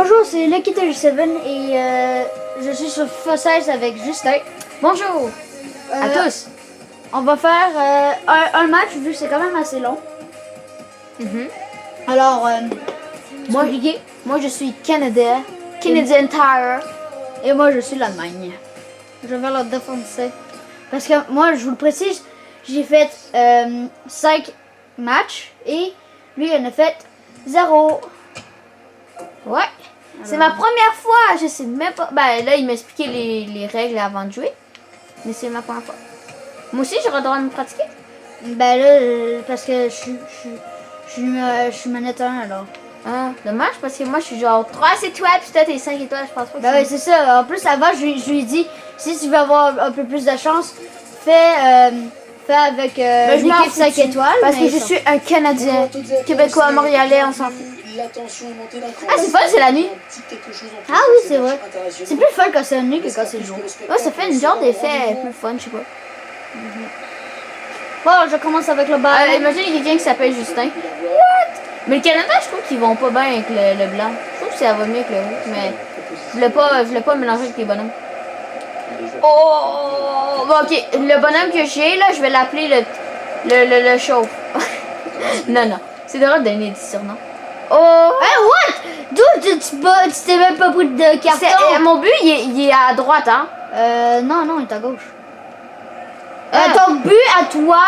Bonjour, c'est Lucky 37 et je suis sur FIFA 16 avec Justin. Bonjour à tous. On va faire un match vu que c'est quand même assez long. Alors, moi je suis Canadien Tire et moi je suis l'Allemagne. Je vais leur défoncer. Parce que moi, je vous le précise, j'ai fait 5 matchs et lui il en a fait 0. Ouais. C'est ma première fois, je sais même pas. Ben là, il m'a expliqué les règles avant de jouer. Mais c'est ma première fois. Moi aussi, j'aurais le droit de me pratiquer. Ben là, parce que je suis manette 1 alors. Ah, dommage parce que moi je suis genre 3 étoiles puis toi t'es 5 étoiles, je pense pas que Ben oui, c'est ça. En plus, avant, je lui ai dit, si tu veux avoir un peu plus de chance, fais avec l'équipe 5 étoiles. Parce que je suis un Canadien, Québécois, Montréalais, on s'en fout. Ah, c'est fun, c'est la nuit. Ah oui, c'est vrai. C'est plus fun quand c'est la nuit que quand c'est le jour. Ouais, ça fait une genre d'effet plus fun, je sais pas. Bon, je commence avec le ballon. Imagine quelqu'un qui s'appelle Justin. What? Mais le Canada, je trouve qu'ils vont pas bien avec le blanc. Je trouve que ça va mieux avec le rouge, mais je voulais pas mélanger avec les bonhommes. Oh! Bon, ok, le bonhomme que j'ai là, je vais l'appeler le chauve. Non, c'est drôle de donner des surnoms. Oh! Hey, what? D'où tu t'es même pas pris de carton? Mon but, il est à droite, hein? Non, il est à gauche. Ton but à toi,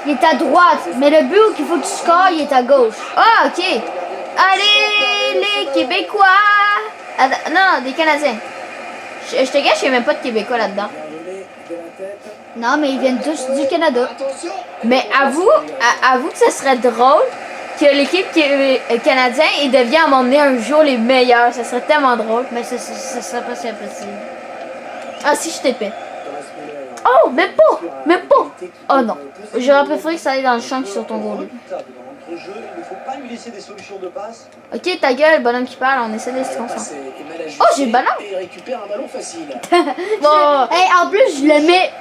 il est à droite. Mais le but qu'il faut que tu scores, il est à gauche. Ah, ok. Allez, les Québécois! Non, des Canadiens. Je te gâche, il n'y a même pas de Québécois là-dedans. Non, mais ils viennent tous du Canada. Mais avoue que ce serait drôle que l'équipe canadienne il devienne à m'emmener un jour les meilleurs. Ça serait tellement drôle. Mais ça serait pas si impossible. Ah, si je t'épais. Oh, même pas! Oh non. J'aurais préféré que ça aille dans le champ sur ton goal. Ok, ta gueule, bonhomme qui parle, on essaie de se concentrer. Oh, j'ai le ballon! Bon. Hey, en plus, je le mets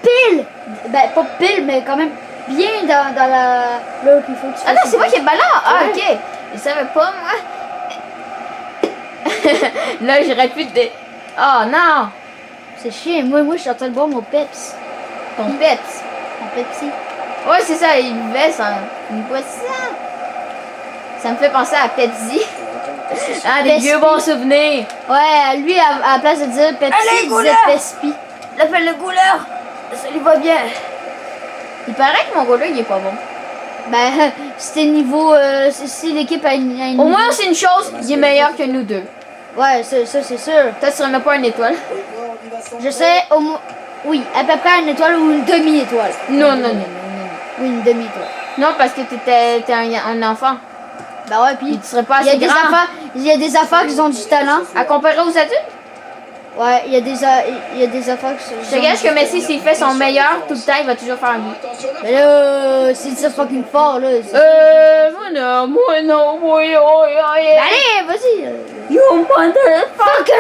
pile! Ben, pas pile, mais quand même bien dans la... Là qu'il faut que tu fasses. Ah non, c'est moi qui ai le ballon! Ah, ok. Je savais pas, moi. Là, j'aurais pu te... Oh non! C'est chiant. Moi, je suis en train de boire mon Peps. Ton Peps? Mon Pepsi. Ouais, c'est ça, il buvait ça. Il boit ça. Ça me fait penser à Pepsi. Ah, des vieux bons souvenirs. Ouais, lui, à la place de dire Pepsi, il disait Pespi. L'appelle le gouleur. Ça lui va bien. Il paraît que mon gouleur, il est pas bon. Ben, c'était niveau... si l'équipe a une... Au moins, c'est une chose, il est meilleur que nous deux. Ouais, ça c'est sûr. Toi, tu remets pas une étoile. Je sais au moins... Oui, à peu près une étoile ou une demi-étoile. Non. Oui, une demi-étoile. Non, parce que t'es un enfant. Ben ouais, puis... Tu serais pas assez grand. Il y a des affaires qui ont du talent. À comparer aux adultes? Ouais, il y a des affaires qui sont... Je te gâche que Messi, s'il fait son meilleur, tout le temps, il va toujours faire un but. Mais là, c'est ça fucking fort, là. Moi non. Allez, vas-y. You motherfucker!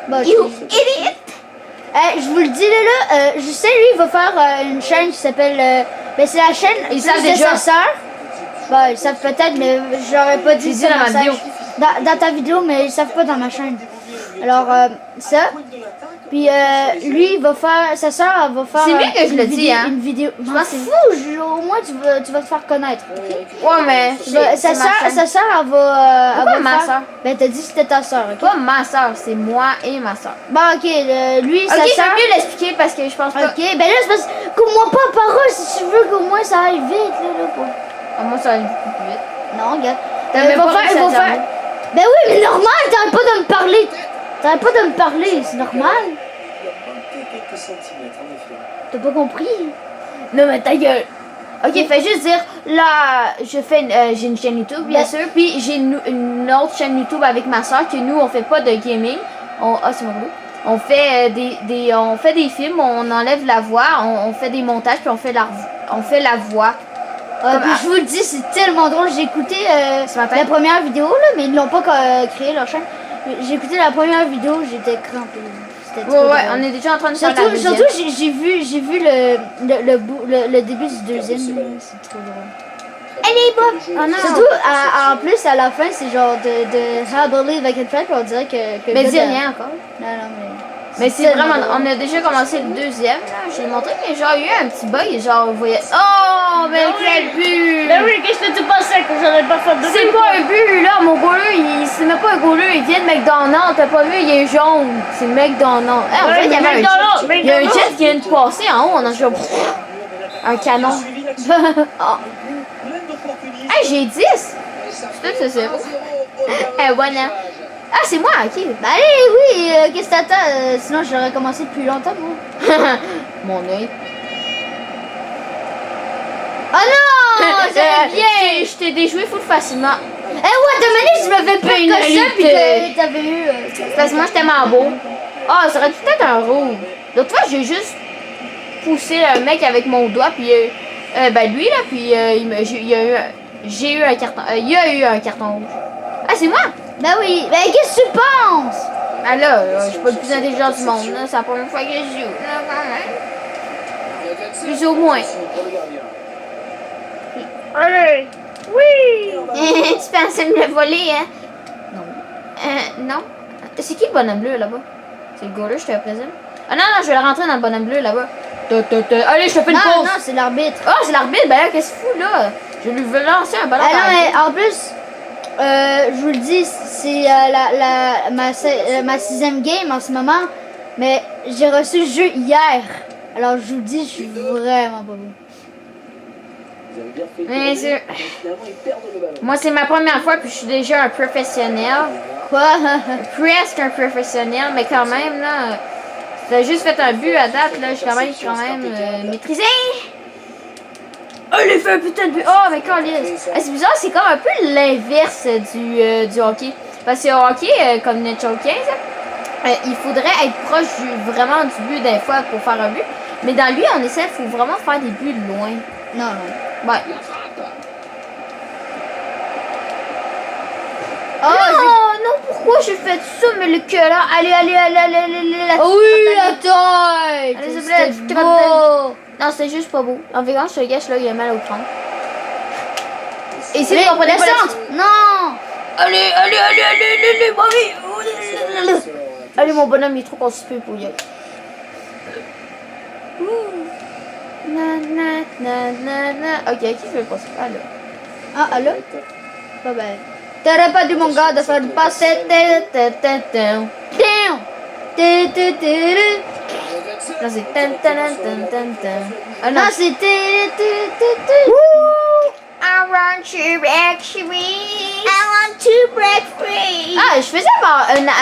Bon, You idiot! je vous le dis là, je sais lui il va faire une chaîne qui s'appelle ben c'est la chaîne ils savent de déjà sa sœur. Ben ils savent peut-être mais j'aurais pas dit ça dans ma vidéo. Dans ta vidéo mais ils savent pas dans ma chaîne. Alors ça puis lui il va faire sa sœur elle va faire c'est bien que je le dis hein. Une vidéo. Je m'en fous, au moins tu vas te faire connaître. Okay? Ouais mais sa sœur elle va ma sœur. Ben t'as dit que c'était ta sœur. Okay? Pas ma sœur, c'est moi et ma sœur. Bon ok, lui sa sœur. Ok, je vais mieux l'expliquer parce que je pense pas. Ok, ben là c'est parce que moi pas parole si tu veux qu'au moins ça aille vite là quoi. Ah, moi ça va beaucoup plus vite. Non, regarde. T'as même pas réussi à dire. Ben oui, mais normal, t'arrêtes pas de me parler. T'arrêtes pas de me parler, c'est normal. T'as pas compris? Non mais ta gueule. Ok, fais juste dire, là, j'ai une chaîne YouTube, bien sûr, puis j'ai une autre chaîne YouTube avec ma soeur, que nous, on fait pas de gaming. C'est mon boulot. On fait on fait des films, on enlève la voix, on fait des montages, puis on fait la voix. Je vous le dis, c'est tellement drôle. J'ai écouté la première vidéo, là, mais ils l'ont pas créé leur chaîne. J'ai écouté la première vidéo, j'étais crampée. Ouais, on est déjà en train de faire la deuxième. Surtout, j'ai vu le début du deuxième. C'est trop drôle. Elle est bonne! Ah non. Surtout, en plus, à la fin, c'est genre de I believe I can fly, puis on dirait que Mais le dis gars de- rien encore. Non, non, mais... Mais c'est vraiment, on a déjà commencé le deuxième, là. J'ai montré qu'il y a genre eu un petit bug, et genre, vous voyez, oh, mais quel but! Ben oui, qu'est-ce que tu pensais que j'aurais pas fait de C'est pas un but, là, mon goaler, c'est même pas un goaler, il vient de McDonald's, t'as pas vu, il est jaune, c'est McDonald's. Ah, on dirait qu'il y avait un jet. Il y a un jet qui vient de passer en haut, on a genre, un canon. Ah. Hey, j'ai 10! Peut-être que c'est beau. Eh, voilà. Ah, c'est moi, ok. Ben allez, oui, qu'est-ce que t'attends? Sinon, j'aurais commencé depuis longtemps, moi. Mon œil. Oh non! J'avais bien! Je t'ai déjoué full facilement. Eh ouais, de manière, je m'avais pas que ça, puis que t'avais eu... Parce que moi, j'étais beau. Ah, ça aurait dû être un rouge. L'autre fois, j'ai juste poussé un mec avec mon doigt, puis ben lui, là, puis j'ai eu un carton. Il y a eu un carton rouge. Ah, c'est moi? Ben oui, ben qu'est-ce que tu penses? Ah là, je suis pas le plus intelligent du monde, là. C'est la première fois que je joue, là, quand même. Plus au moins. Allez! Oui! Tu pensais me le voler, hein? Non. Non. C'est qui le bonhomme bleu, là-bas? C'est le goaler, je te présente. Ah non, non, je vais le rentrer dans le bonhomme bleu, là-bas. Allez, je te fais une Non, pause. non, c'est l'arbitre. Oh, c'est l'arbitre, ben là, qu'est-ce que tu fous, là? Je lui veux lancer un ballon. Ah non, dans la mais tête. en plus, je vous le dis, c'est ma 6e game en ce moment, mais j'ai reçu le jeu hier. Alors je vous le dis, je suis vraiment pas bon. Mais moi, c'est ma première fois, puis je suis déjà un professionnel. Quoi? Presque un professionnel, mais quand même, là, t'as juste fait un but à date, là, je suis quand même maîtrisé. Oh, il a fait un putain de but. Oh, mais câlisse. C'est bizarre, c'est comme un peu l'inverse du hockey. Parce que au hockey, comme Natural 15, il faudrait être proche vraiment du but des fois pour faire un but. Mais dans lui, on essaie, il faut vraiment faire des buts de loin. Non, non. Ouais. Oh, non, pourquoi j'ai fait ça, mais le cœur là. Allez, la oh oui, la taille! Allez, s'il vous plaît, C'était tu beau! Non, c'est juste pas beau. En vérité, je te gâche là, il a mal au crâne. Et Mais, c'est vous comprenez pas descente! Non! Allez, mamie! Allez, mon bonhomme, il est trop constipé pour y aller. Ok, qui fait le constipé? Ah là. Ah, allô? Bah ben. T'aurais pas dû, mon gars, de faire le passer. Damn! Là, c'est Ah Non, non, c'était... I want to break free. I want to break free. Ah, je faisais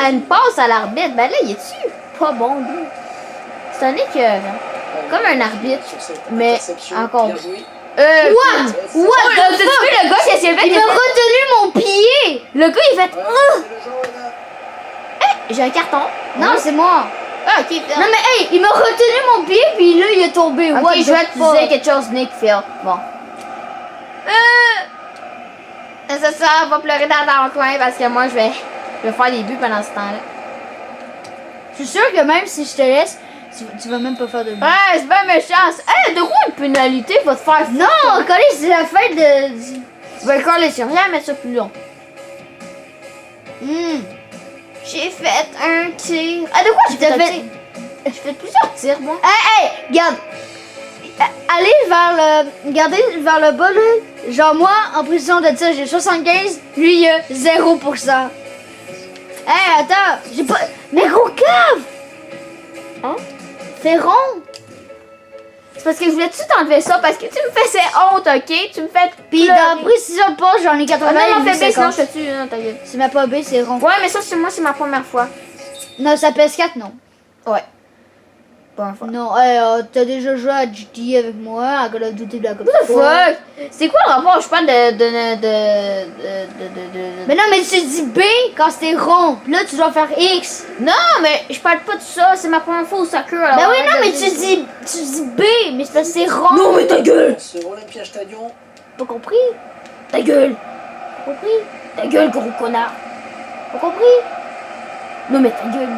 une passe à l'arbitre. Ben là, il est-tu pas bon, lui? C'est un écœurant. Comme un arbitre, mais encore. What? What T'as vu le gars qui s'est levé? Il m'a retenu mon pied! Le gars, il fait. J'ai un carton. Non, c'est moi. Ah, ok. Non, mais hey, il m'a retenu mon pied, puis là, il est tombé. Ok, What je the vais te fuck? dire quelque chose, Nick Phil. Bon. Ça va pleurer dans ton coin parce que moi, je vais faire des buts pendant ce temps-là. Je suis sûre que même si je te laisse, tu vas même pas faire de but. Ouais, c'est pas méchant. Hey, de quoi une pénalité va te faire foutre? Non, collé, c'est la fête de... Ben, coller sur rien, mettre ça plus long. J'ai fait un tir. Ah, de quoi j'ai fait un tir? J'ai fait plusieurs tirs, moi. Hey, regarde. Regardez vers le bas, là. Genre, moi, en précision de tir, j'ai 75. Lui, il a 0%. Hey, attends. J'ai pas... Mais gros cave! Hein? C'est rond. C'est parce que je voulais-tu t'enlever ça parce que tu me faisais honte, ok? Tu me fais Puis pleurer. dans précision de pas, j'en ai 80. Ah non, non, et fais B, sinon 50. je te tue, hein, ta gueule. C'est ma pas B, c'est rond. Ouais, mais ça, c'est moi, c'est ma première fois. Non, ça pèse 4, non. Ouais. Première fois. Non, hey, t'as déjà joué à GTA avec moi, à Call of Duty Black Ops. What the 3. fuck? C'est quoi le rapport? Je parle de... Mais non, mais tu dis B quand c'était rond. Puis là, tu dois faire X. Non, mais je parle pas de ça. C'est ma première fois au soccer. Alors Ben oui, arrête non, de mais dire- tu dis B, mais c'est parce que c'est rond. Non, mais ta gueule! Ce Olympia Stadion. Pas compris? Ta gueule! Pas compris? Ta gueule, gros connard! Pas compris? Non, mais ta gueule!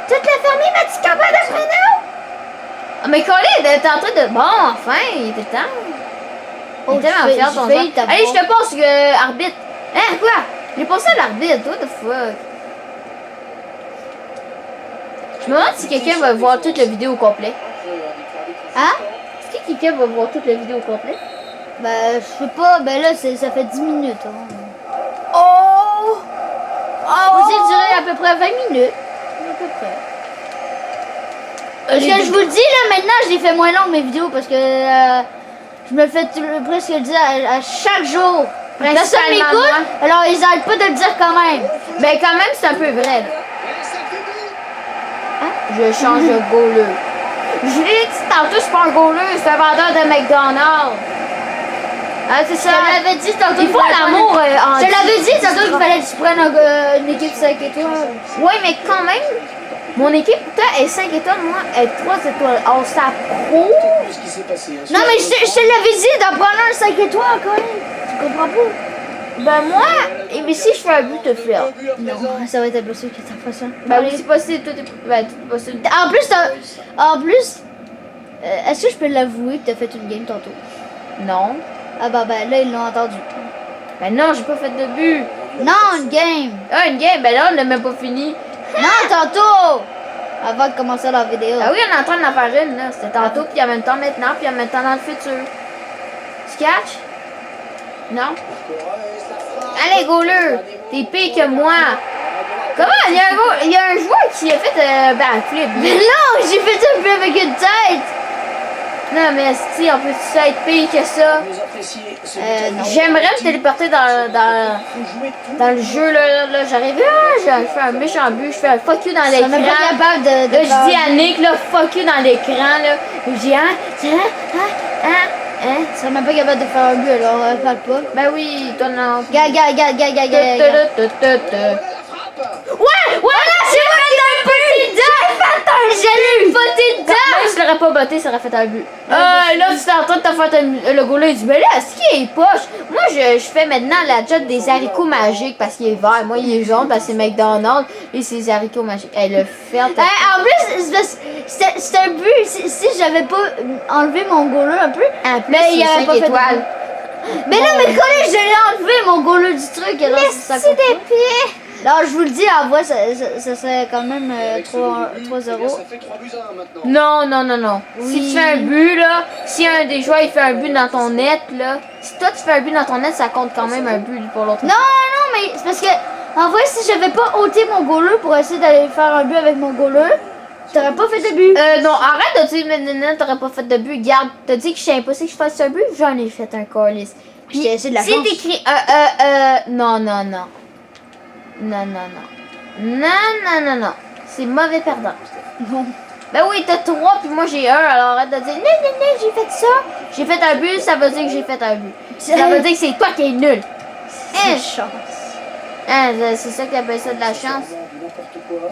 Tu te l'as fermé, ma petite campagne de prénom? Ah, mais Colin, t'es en train de... Bon, enfin, il était temps. Oh, Il est tellement j'ai fier, ton failli joueur. t'avoir. Allez, je te passe arbitre. Hein, quoi? J'ai passé à l'arbitre, what the fuck? Je me demande si quelqu'un va voir toute la vidéo au complet. Hein? Est-ce que quelqu'un va voir toute la vidéo au complet? Ben, je sais pas, ben là, ça fait 10 minutes. Hein. Oh! Vous avez duré à peu près 20 minutes. À peu près. Parce que je vous le dis, là, maintenant, je les fais moins longues, mes vidéos, parce que je me le fais presque le dire à chaque jour. Personne Principalement m'écoute, moi. alors ils arrêtent pas de le dire quand même. Ben, quand même, c'est un peu vrai, là. Je change de goaler. Je l'ai dit tantôt, c'est pas un goaler, c'est un vendeur de McDonald's. Ah, c'est Je ça. te l'avais dit tantôt. Il faut l'amour en Je te l'avais dit tantôt qu'il fallait que tu prennes une équipe 5 étoiles. Ouais, mais quand même, mon équipe, toi, est 5 étoiles, moi, est 3 étoiles. Oh, ça prouve. Ce qui s'est passé. Hein. Non, mais je te l'avais dit d'en prendre un 5 étoiles quand même. Tu comprends pas? Ben, moi, et mais si je fais un but, te faire. Non, ça va être impossible que ça fasse ça. Ben, oui, c'est possible, tout est possible. En plus, est-ce que je peux l'avouer que t'as fait une game tantôt? Non. Ah bah ben là, ils l'ont entendu. Ben non, j'ai pas fait de but. Non, une game! Ah, une game, ben là, on l'a même pas fini. Non, tantôt! Avant de commencer la vidéo. Ah oui, on est en train d'en faire une, là. C'était tantôt, puis en même temps maintenant, puis en même temps dans le futur. Tu catches? Non? Allez, goaler! T'es pire que moi! Comment? Il y a un joueur qui a fait backflip. Mais non, j'ai fait un peu avec une tête! Non, mais si, on peut ça être pire que ça? Vous appréciez ce Non. J'aimerais me téléporter dans le jeu, là. J'arrive, je fais un méchant but, je fais un fuck you dans Je suis même pas l'écran. capable de Là, je dis faire- à Nick, là, fuck you dans l'écran, là. Je dis, hein? Je serais même pas capable de faire un but, alors parle pas. Ben oui, toi non. Gars. Ouais, là, c'est vrai, t'as un petit dent! J'allais une botter dedans! Même si je l'aurais pas botté, ça aurait fait un but. Là, tu t'es en train de te faire le goal là, il dit, ben là, est-ce qu'il est poche? Moi, je fais maintenant la job des haricots magiques parce qu'il est vert. Moi, il est jaune parce que c'est McDonald's. Et c'est les haricots magiques. Elle le fait. En plus, c'était un but. Si j'avais pas enlevé mon goaler un peu. En plus, Mais il y c'est avait 5 pas fait de étoiles. Mais non, mais quand je l'ai enlevé mon goaler du truc. Alors ça compte pas. Alors, je vous le dis, en vrai, ça serait quand même 3-0. Ça fait 3-1 maintenant. Non. Oui. Si tu fais un but, là, si un des joueurs il fait un but dans ton net, là, si toi tu fais un but dans ton net, ça compte quand même un but pour l'autre. Non, mais c'est parce que, en vrai, si j'avais pas ôté mon goaler pour essayer d'aller faire un but avec mon goaler, t'aurais pas fait de but. Non, arrête de dire maintenant t'aurais pas fait de but. Garde, t'as dit que j'étais impossible que je fasse un but, j'en ai fait un calice. Puis, c'est de la si chance. t'écris non. Non. C'est mauvais perdant. Non. Ben oui, t'as 3 puis moi j'ai 1, alors arrête de dire non, j'ai fait ça. J'ai fait un but, ça veut dire que j'ai fait un but. Ça veut dire que c'est toi qui es nul. C'est chance. Hein, c'est ça qu'ils appellent ça de la chance. N'importe quoi.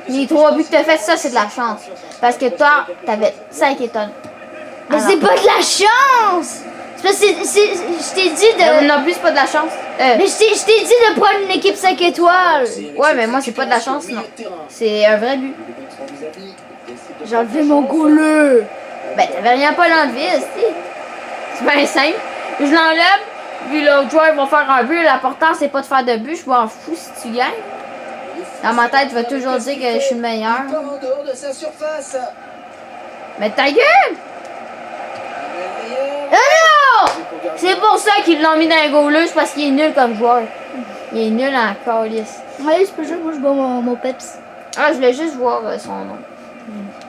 Les 3 buts que t'as fait, ça c'est de la chance. Parce que toi, t'avais 5 étoiles. Mais c'est pas de la chance! C'est parce que je t'ai dit de. Non plus, c'est pas de la chance. Mais je t'ai dit de prendre une équipe 5 étoiles! Ouais, mais moi c'est pas de la chance, non. C'est un vrai but. J'ai enlevé mon goaler! Ben, t'avais rien pas l'enlever, c'est bien simple. Je l'enlève, puis l'autre joueur va faire un but. L'important, c'est pas de faire de but. Je m'en fous si tu gagnes. Dans ma tête, je vais toujours dire que je suis le meilleur. Pas en dehors de sa surface. Mais ta gueule! Ah non! C'est pour ça qu'ils l'ont mis dans un goaler, c'est parce qu'il est nul comme joueur. Il est nul en calice. Allez, c'est pas juste, moi je bois mon peps. Ah, je voulais juste voir son nom.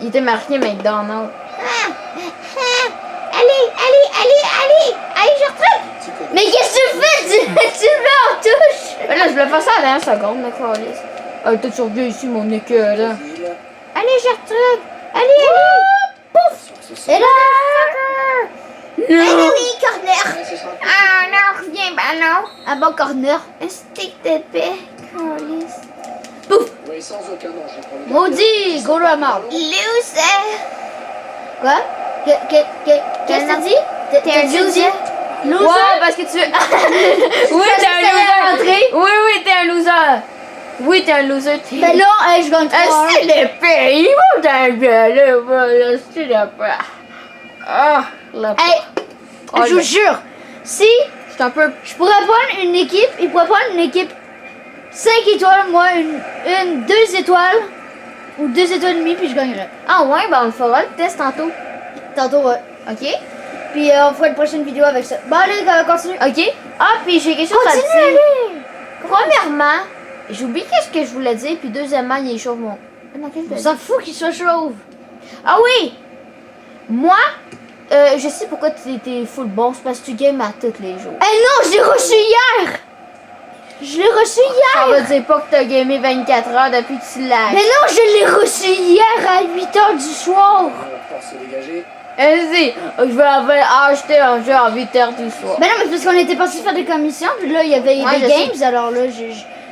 Il était marqué McDonald's. Allez, je retrouve! Mais qu'est-ce que tu fais? Tu me mets en touche! Mais là, je voulais faire ça à la dernière seconde, mais calice. Ah, t'as survécu ici, mon écœur, là. Allez, Gertrude! Allez! Pouf! Et là! Non! oui, corner! Ah non, reviens, ballon! Un bon corner. Un stick de paix, calice. Pouf! Oui, sans aucun danger pour le Maudit! Goaler à mort. Loser! Quoi? Qu'est-ce que t'as dit? T'es un loser? Loser? Ouais, parce que tu... oui, t'es un loser! Oui, t'es un loser! Oui, t'es un loser. Ben non, je gagne 3. C'est l'épée! Il va dans le gueule, c'est l'épée! Ah, la Hey! Oh, je vous jure, si Je suis un peu... je pourrais prendre une équipe, il pourrait prendre une équipe 5 étoiles, moi une 2 étoiles ou 2 étoiles et demie, puis je gagnerais. Ah ouais, ben on le fera le test tantôt. Tantôt, ouais. OK? Puis on fera une prochaine vidéo avec ça. Bon, allez, continue. OK? Ah, puis j'ai quelque chose à Continue, dire. allez! Premièrement, j'oublie qu'est-ce que je voulais dire, puis deuxièmement, il est chaud mon... Non, qu'est-ce que On je s'en fout qu'il soit chauve. Ah oui! Moi, je sais pourquoi tu étais full bon, c'est parce que tu games à tous les jours. Eh non, je l'ai reçu hier! Je l'ai reçu Ça hier! veut dire pas que t'as gamé 24 heures depuis que tu l'as. Mais non, je l'ai reçu hier à 8h du soir! On va se dégager. Vas-y, je vais acheter un jeu à 8h du soir. Ben non, mais parce qu'on était parti faire des commissions, puis là, il y avait Ouais, des je games, alors là,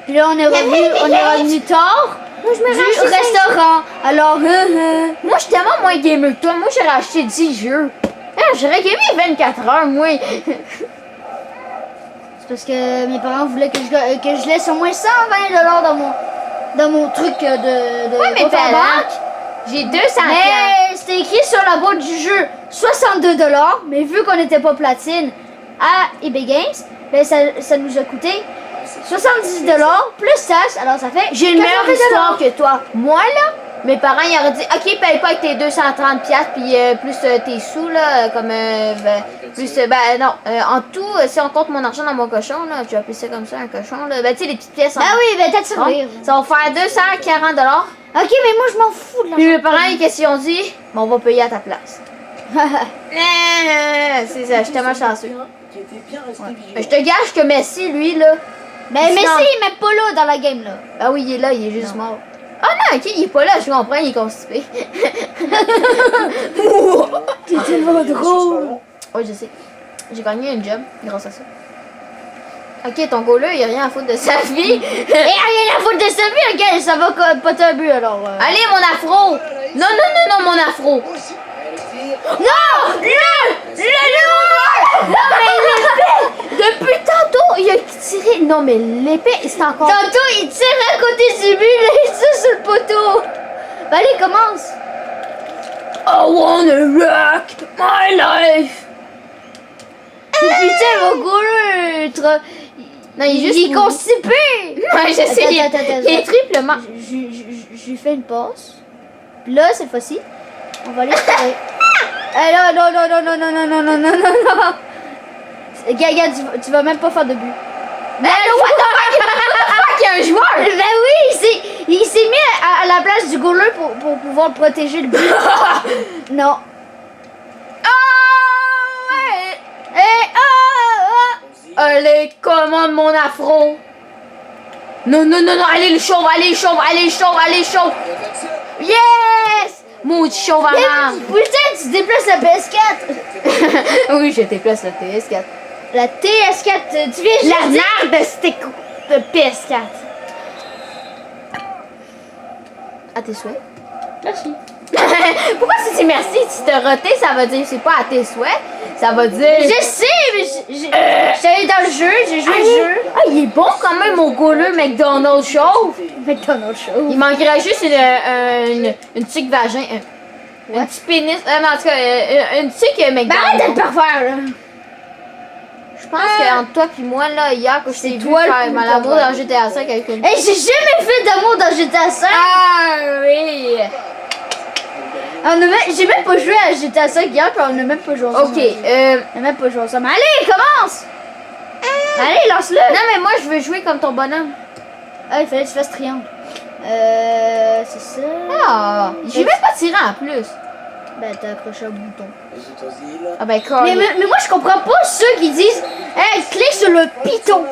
puis là, on est revenu tard Moi, je me du restaurant. Alors, Moi, je suis tellement moins gamer que toi. Moi, j'ai racheté 10 jeux. J'aurais gamé 24 heures, moi. c'est parce que mes parents voulaient que je laisse au moins 120 dans mon truc de Ouais, mais compte en pas banque. J'ai 200 piastres. Mais c'était écrit sur la boîte du jeu 62 $, mais vu qu'on n'était pas platine à eBay Games, ben ça nous a coûté 70 $ plus taxe, alors ça fait J'ai une meilleure 80 histoire que toi. Moi, là, mes parents, ils auraient dit, OK, paye pas avec tes 230 piastres, puis plus tes sous, là, comme, non, en tout, si on compte mon argent dans mon cochon, là, tu vas appeler ça comme ça, un cochon, là, ben, tu sais, les petites pièces. Ah oui, ben t'as de servir. Ça va faire 240 $. Ok, mais moi je m'en fous de Puis l'argent. mes parents, qu'est-ce qu'ils ont dit? Ben, on va payer à ta place. C'est ça, je suis tellement chanceux. Qui était bien resté vigilant. Je te gage que Messi, lui, là. Mais Messi, il est même pas là dans la game, là. Ah oui, il est là, il est juste mort. Ah non, ok, il est pas là, je comprends, il est constipé. T'es tellement drôle. Oui, je sais. J'ai gagné un job grâce à ça. Ok, ton gars là, il a rien à foutre de sa vie. Et rien à foutre de sa vie, ok, ça va pas un but alors. Allez, mon afro. Non, non, non, non, mon afro. Aussi. Allez, le tir. Non, le non, mais l'épée. Depuis tantôt, il a tiré. Non, mais l'épée, c'est encore. Tantôt, il tire à côté du but, là, il tire sur le poteau. Ben allez, commence. I wanna rock my life. Putain, mon gros là, Non, il est juste. il est constipé. Ouais, je sais, il est triplement. Je lui fais une passe. Puis là, cette fois-ci, on va aller scorer. Eh là, non, non, non, non, non, non, non, non, non, non, non. Gaga, tu vas même pas faire de but. Mais what the fuck, il y a un joueur. Ben oui, il s'est mis à la place du goaler pour pouvoir protéger le but. Non. Ouais. Eh, Allez, commande mon afro. Non, non, non, non, allez le chauve, allez le chauve, allez le chauve, allez le chauve. Yes! Maudit chauve à marde. Putain, tu déplaces la PS4. Oui, je déplace la PS4. La TS4, tu viens juste La dire- merde de stick de PS4. À tes souhaits. Merci. Pourquoi si c'est merci? Si t'as roté, ça veut dire c'est pas à tes souhaits. Ça veut dire. Je sais, mais j'allais dans le jeu, j'ai joué le jeu. Ah, il est bon quand même, mon goaler McDonald's chauve. McDonald's show. Il manquerait juste une tique vagin. Un petit pénis. Non, en tout cas, une tique Ben McDonald's. arrête de le pervers, là. Je pense qu'entre toi et moi, là, hier, quand je t'ai vu toi le faire plus mal amour pervers. dans GTA 5 avec une. Hey, j'ai jamais fait d'amour dans GTA 5. Ah oui! J'ai même pas joué à GTA 5 hier, puis on a même pas joué ensemble. Ok, On a même pas joué ensemble. Allez, commence! Allez, lance-le! non, mais moi, je veux jouer comme ton bonhomme. Ah, il fallait que tu fasses triangle. C'est ça. Ah, j'ai même pas tiré en plus. Ben, t'as accroché un bouton. Les îles. Ah ben, Mais moi, je comprends pas ceux qui disent hey, clique sur le piton.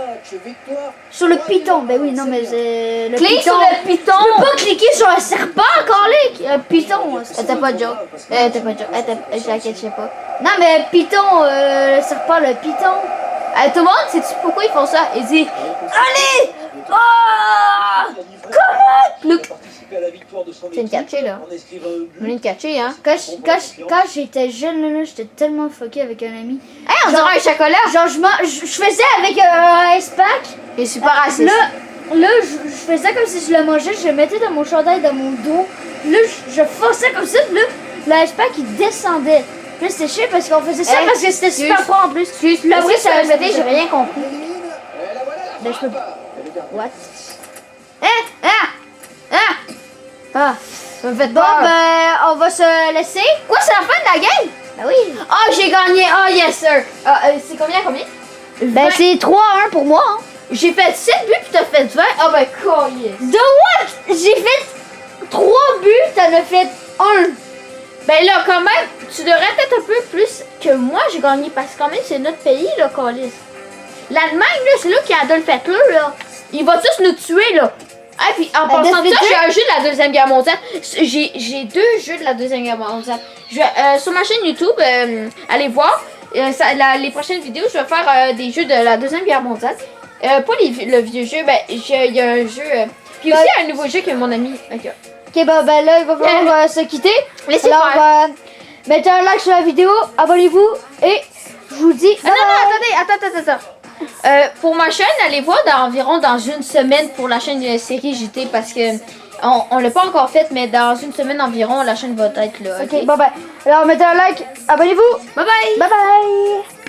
Victoire. Sur le piton. Ben oui, non, mais c'est le Clique piton. sur le piton. Tu peux pas cliquer sur un serpent, Carlick. Un piton. T'as pas de joke. T'as pas de joke. Je la sais pas. Non, mais piton, le serpent, le piton. Tout le monde, sais-tu pourquoi ils font ça? Ils disent allez! Ah! Comment? Look. C'est une catchée, là. En inscrivant un but. On est une catchée, hein? Quand j'étais jeune, là, j'étais tellement fucké avec un ami. Hey, on dirait un chocolat! Genre, je faisais avec un ice pack. Il est super raciste. Là, je faisais comme si je le mangeais, je le mettais dans mon chandail, dans mon dos. Là, je forçais comme ça, puis là, l'ice pack, il descendait. Là, c'était chiant parce qu'on faisait ça Hey, parce que c'était super excuse. fort en plus. Excuse, Puis après, ça ça a répétait, répété, j'ai rien compris. Et la voilà la Ben, je peux frappe. What? Ah! Ça me fait Bon, peur. ben, on va se laisser. Quoi, c'est la fin de la game? Ben oui. Ah, j'ai gagné. Ah, yes, sir. C'est combien? Ben, 20. c'est 3-1 pour moi. Hein. J'ai fait 7 buts puis t'as fait 20. Ah, ben, yes. De what? J'ai fait 3 buts, t'en as fait 1. Ben là, quand même, tu devrais peut-être un peu plus que moi, j'ai gagné. Parce que quand même, c'est notre pays, là, Colis. L'Allemagne, là, c'est là qu'il y a Adolf Hitler, là. Il va tous nous tuer, là. Ah, puis en Adolf passant de ça, Hitler? j'ai un jeu de la Deuxième Guerre mondiale. J'ai 2 jeux de la Deuxième Guerre mondiale. Sur ma chaîne YouTube, allez voir. Les prochaines vidéos, je vais faire des jeux de la Deuxième Guerre mondiale. Pas le vieux jeu, ben, il y a un jeu. Puis aussi, un nouveau jeu que mon ami. Ok. Ok, ben là, il va falloir se quitter. Laissez Alors, faire. mettez un like sur la vidéo, abonnez-vous et je vous dis. Ah, non, attends. Pour ma chaîne, allez voir dans une semaine pour la chaîne de série JT parce que on l'a pas encore faite, mais dans une semaine environ, la chaîne va être là. Ok, bon ben, alors mettez un like, abonnez-vous. Bye bye! Bye bye.